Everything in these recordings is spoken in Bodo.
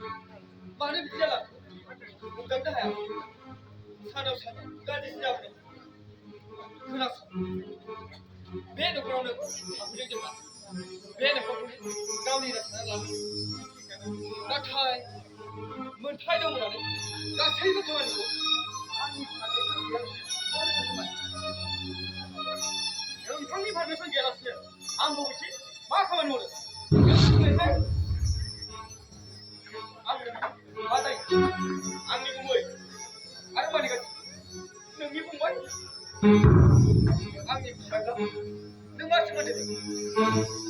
मानो बिदि जालांखो हमदांनो हाया सानाव सानाव गाज्रिसो जाबोदों खोनासं बे न'खरावनो हाबफैदों जेब्ला बे न'खरखौनो गावनिनो सानना लादों नाथाय मोनथाय दं होननानै गासैबो खामानिखौ आंनि नोंथांनि पारमिसन गैयालासिनो आं बबेथि मा खामानि मावदों मा जायो आंनि गुबै आरो मानिगासिनो नोंनि फंबाय आंनि फिसाज्ला नों मा सोमोन्दो दं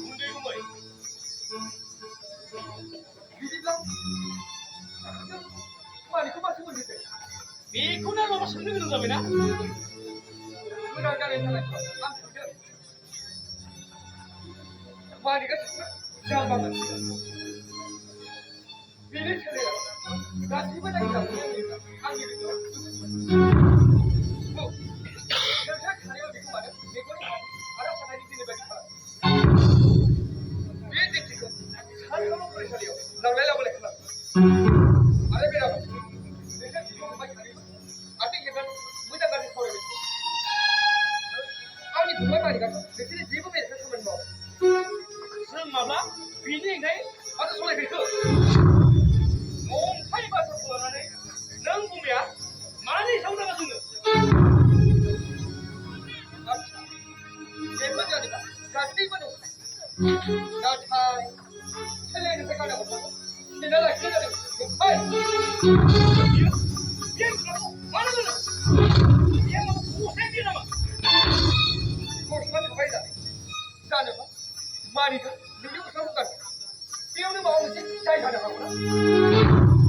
उन्दै गुबै बिदिब्ला मानिखौ मा सोमोन्दो दं बेखौनो माबा सोंनो गोनां जाबायना गोनां जानायनि थाखाय आं सोंदों मानिगासिनो जाम्बा मानसि बेनि सोलेराव गासैबो नायग्राफोरा आंनि गोसोआव नोंथां सानैयाव बेखौ मानो मेगननि आरो खथानि दिनै बायदि खालाम बे दिन्थिखौ सानफ्रोमबो फरायसालियाव लांलाय लाबोलाय खालाम आरो बेराफारसे नोंसोर बिब' फंबाय सानैबो आथिं हेबनानै मोजां गाज्रि सावरायबाय आंनि फंबाय मानिगाथ' नोंसोरनि जेबो बेरेखा खामानि मावा जों माब्ला बिनि हेंथायै माथो सावरायफैखो नंखाय बाथ्राखौ लानानै नों बुंनाया मानि सायाव नाङा जोंनो आच्छा जेबो जादिबा गासैबो नंखाय नाथाय सोलायनिफ्राय गावना हरनांगौ नेना लाखिनाय जादों नंखाय बियो खोथाखौ मानो होनो बियो गसाइ गैया नामा गस्ला थाबाय जानाय जानोबा मानिगा बिनि गस्लाखौ गानो बेयावनो माबा मोनसे दाय जानो हागौ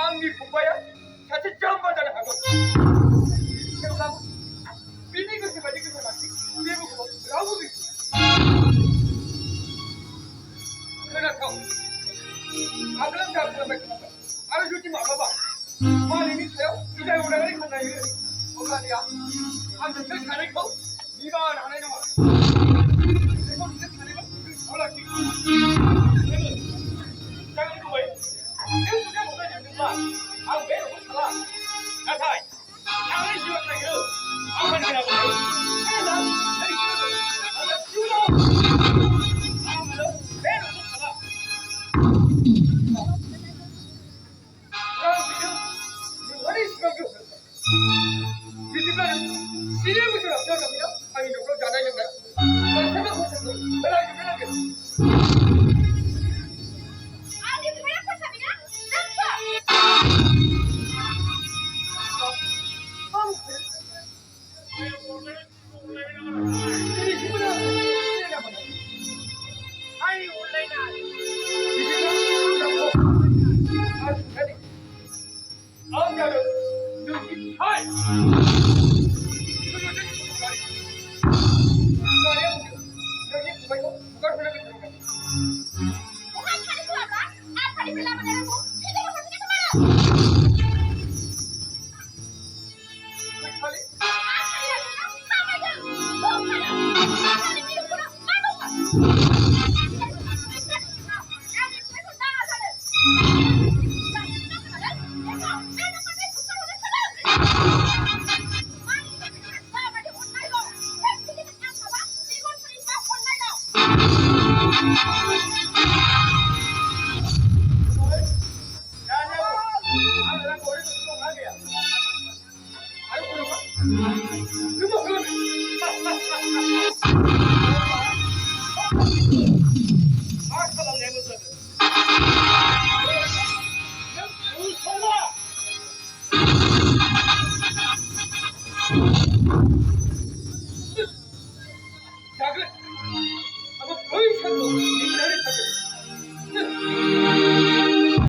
आंनि फंबाया सासे जाम्बा जानो हागौ थेवब्लाबो बिनि गोसो बायदि गोसो मानसि बे बुहुमाव रावबो गैया खोनासं आगोलाव जा बुंलांबाय खोनाबाय आरो जुदि माब्लाबा मालिकनि सायाव इदाय उदायनानै खालायो अब्लानिया आं नोंसोर सानैखौ बिबान हानाय नङा बेखौ नोंसोर सानैबो गोसोआव लाखि जागोन गुबै नों जुदि हरनाय नोंबा आं बे न'खौ थाला नाथाय आंनि जिउआव नागिरो आं मानिगोनाबो हेला आरो जिउआव आं बे न'खौ थाला रां बिदों नोंहानि सिगां गोहो बिदिब्ला सिरि बोसोर हाबनायाव थाफैना आंनि न'खराव जानाय लोंनाय गासैबो खरसाखौ होलांजोबनो नांगोन I'm gonna do it high.